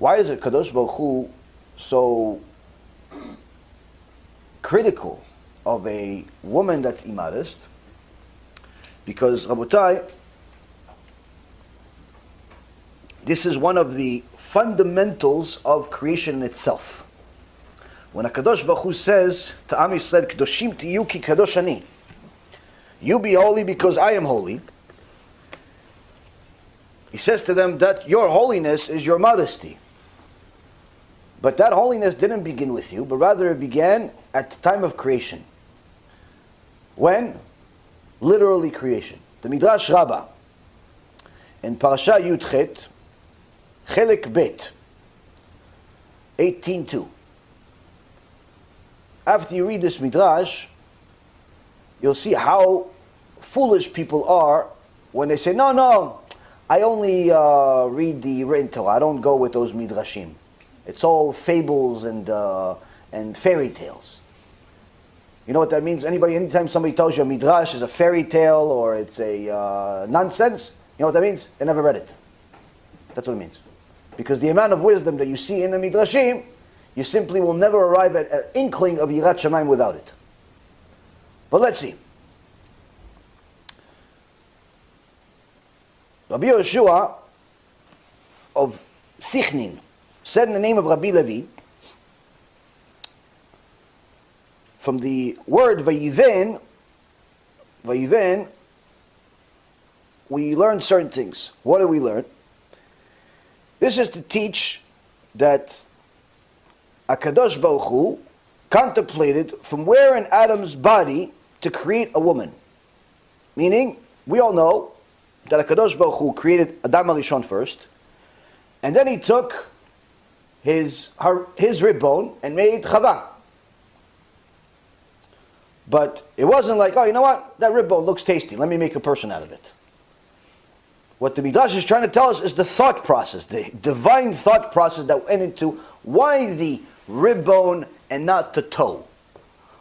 Why is it Kadosh Baruch Hu so critical of a woman that's immodest? Because, Rabotai, this is one of the fundamentals of creation in itself. When HaKadosh Baruch Hu says to Am Yisrael, Kedoshim tiyu ki kadosh ani, you be holy because I am holy, he says to them that your holiness is your modesty. But that holiness didn't begin with you, but rather it began at the time of creation. When? Literally creation. The Midrash Rabbah in Parasha Yudchet, Chelek Bet, 18:2. After you read this Midrash, you'll see how foolish people are when they say, no, I only read the written Torah. I don't go with those Midrashim. It's all fables and fairy tales. You know what that means? Anytime somebody tells you a Midrash is a fairy tale or it's a nonsense, you know what that means? They never read it. That's what it means. Because the amount of wisdom that you see in the Midrashim, you simply will never arrive at an inkling of Yirat Shamayim without it. But let's see. Rabbi Yoshua of Sichnin said in the name of Rabbi Levi, from the word Vayiven, we learn certain things. What do we learn? This is to teach that HaKadosh Baruch Hu contemplated from where in Adam's body to create a woman. Meaning, we all know that HaKadosh Baruch Hu created Adam HaRishon first, and then he took his rib bone and made Chava. But it wasn't like, oh, you know what? That rib bone looks tasty. Let me make a person out of it. What the Midrash is trying to tell us is the thought process, the divine thought process that went into why the rib bone and not the toe?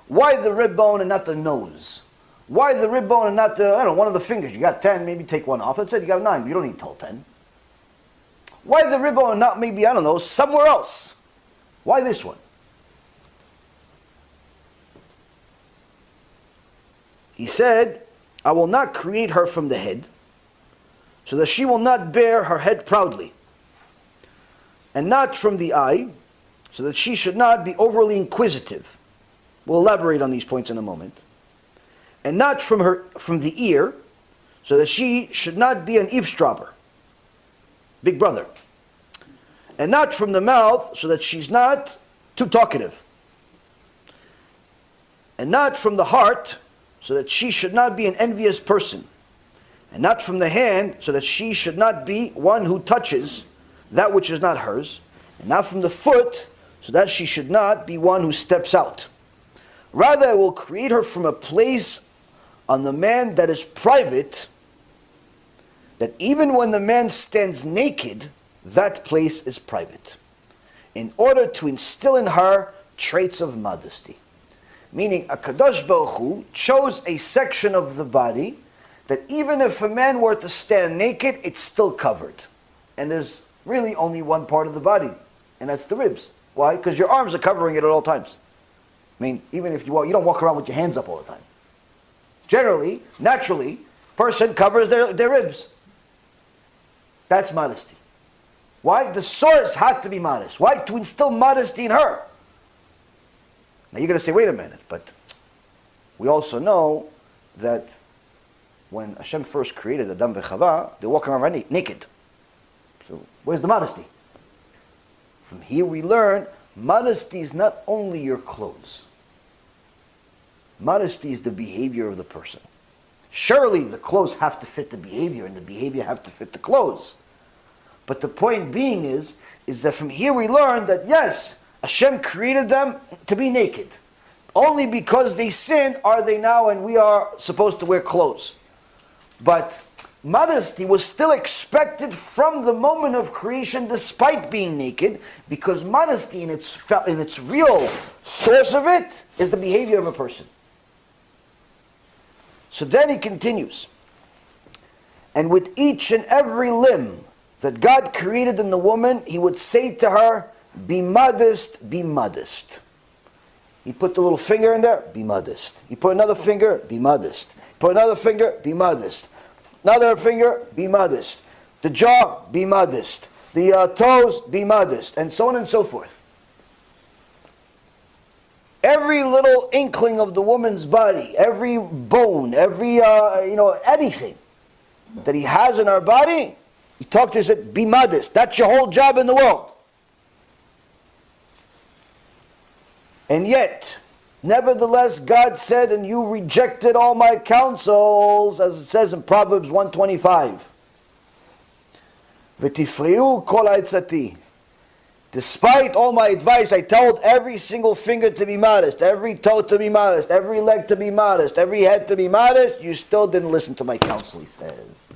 Why the rib bone and not the nose? Why the rib bone and not the, one of the fingers? You got 10, maybe take one off. Let's say you got 9, but you don't need all 10. Why the rib bone and not maybe, somewhere else? Why this one? He said, I will not create her from the head, so that she will not bear her head proudly, and not from the eye, so that she should not be overly inquisitive. We'll elaborate on these points in a moment. And not from the ear, so that she should not be an eavesdropper, big brother. And not from the mouth, so that she's not too talkative. And not from the heart, so that she should not be an envious person. And not from the hand, so that she should not be one who touches that which is not hers. And not from the foot, so that she should not be one who steps out. Rather, I will create her from a place on the man that is private, that even when the man stands naked, that place is private, in order to instill in her traits of modesty. Meaning, HaKadosh Baruch Hu chose a section of the body that even if a man were to stand naked, it's still covered. And there's really only one part of the body, and that's the ribs. Why? Because your arms are covering it at all times. I mean, even if you don't walk around with your hands up all the time. Generally, naturally, person covers their ribs. That's modesty. Why? The source had to be modest. Why? To instill modesty in her. Now you're going to say, wait a minute, but we also know that when Hashem first created Adam and Chava, they walk around naked. So where's the modesty? From here we learn, modesty is not only your clothes. Modesty is the behavior of the person. Surely the clothes have to fit the behavior, and the behavior have to fit the clothes. But the point being is that from here we learn that yes, Hashem created them to be naked. Only because they sin are they now, and we are supposed to wear clothes. But modesty was still expected from the moment of creation despite being naked, because modesty in its real source of it is the behavior of a person. So then he continues, and with each and every limb that God created in the woman, He would say to her, be modest, be modest. He put the little finger in there, be modest. He put another finger, be modest. Put another finger, be modest. Another finger, be modest. The jaw, be modest. The toes, be modest. And so on and so forth. Every little inkling of the woman's body, every bone, every, anything that He has in our body, He talked to us, said, be modest. That's your whole job in the world. And yet, nevertheless, God said, and you rejected all my counsels, as it says in Proverbs 125. V'tifriu kol ha'etzati. Despite all my advice, I told every single finger to be modest, every toe to be modest, every leg to be modest, every head to be modest, you still didn't listen to my counsel, He says.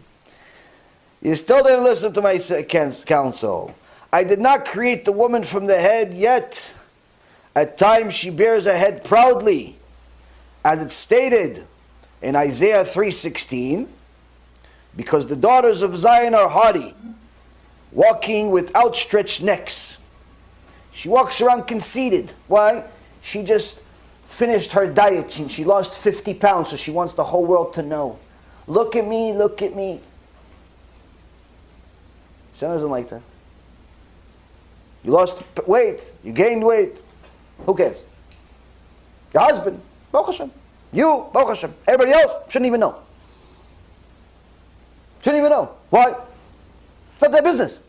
You still didn't listen to my counsel. I did not create the woman from the head, yet at times she bears a head proudly, as it's stated in Isaiah 3:16, because the daughters of Zion are haughty, walking with outstretched necks. She walks around conceited. Why? She just finished her diet. She lost 50 pounds, so she wants the whole world to know. Look at me, look at me. Hashem doesn't like that. You lost weight, you gained weight. Who cares? Your husband, Baruch Hashem. You, Baruch Hashem. Everybody else shouldn't even know. Shouldn't even know. Why? It's not their business.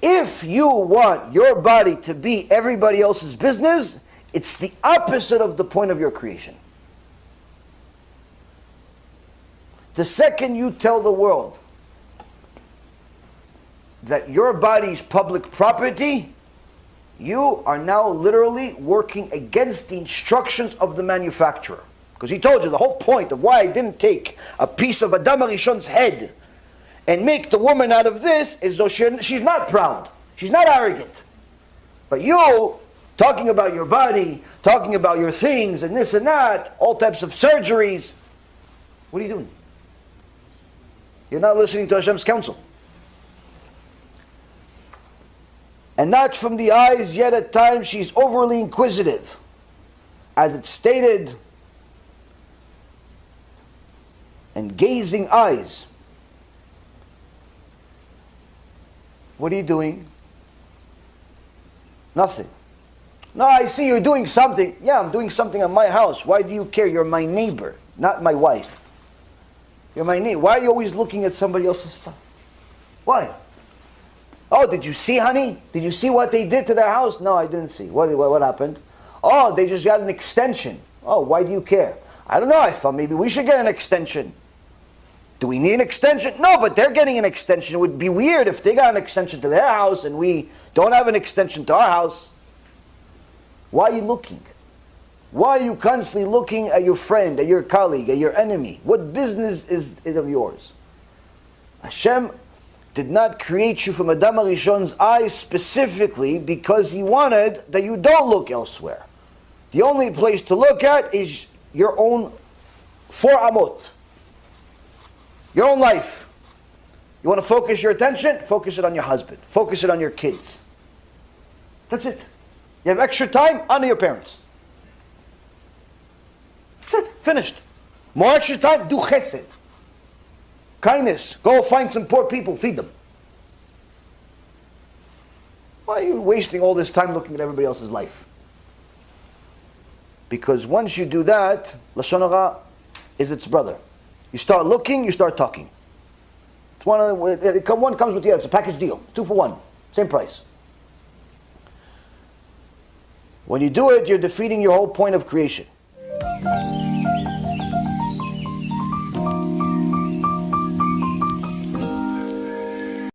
If you want your body to be everybody else's business, it's the opposite of the point of your creation. The second you tell the world that your body's public property, you are now literally working against the instructions of the manufacturer. Because he told you the whole point of why I didn't take a piece of Adam HaRishon's head and make the woman out of this is so she's not proud. She's not arrogant. But you, talking about your body, talking about your things and this and that, all types of surgeries, what are you doing? You're not listening to Hashem's counsel. And not from the eyes, yet at times she's overly inquisitive. As it's stated, and gazing eyes. What are you doing? Nothing. No, I see you're doing something. Yeah, I'm doing something at my house. Why do you care? You're my neighbor, not my wife. You're my neighbor. Why are you always looking at somebody else's stuff? Why? Oh, did you see, honey? Did you see what they did to their house? No, I didn't see. What happened? Oh, they just got an extension. Oh, why do you care? I don't know. I thought maybe we should get an extension. Do we need an extension? No, but they're getting an extension. It would be weird if they got an extension to their house and we don't have an extension to our house. Why are you looking? Why are you constantly looking at your friend, at your colleague, at your enemy? What business is it of yours? Hashem did not create you from Adam HaRishon's eyes specifically because He wanted that you don't look elsewhere. The only place to look at is your own 4 amot. Your own life. You want to focus your attention? Focus it on your husband. Focus it on your kids. That's it. You have extra time? Honor your parents. That's it. Finished. More extra time? Do chesed. Kindness. Go find some poor people. Feed them. Why are you wasting all this time looking at everybody else's life? Because once you do that, Lashon Hara is its brother. You start looking, you start talking. It's one comes with the other. It's a package deal. 2 for 1. Same price. When you do it, you're defeating your whole point of creation.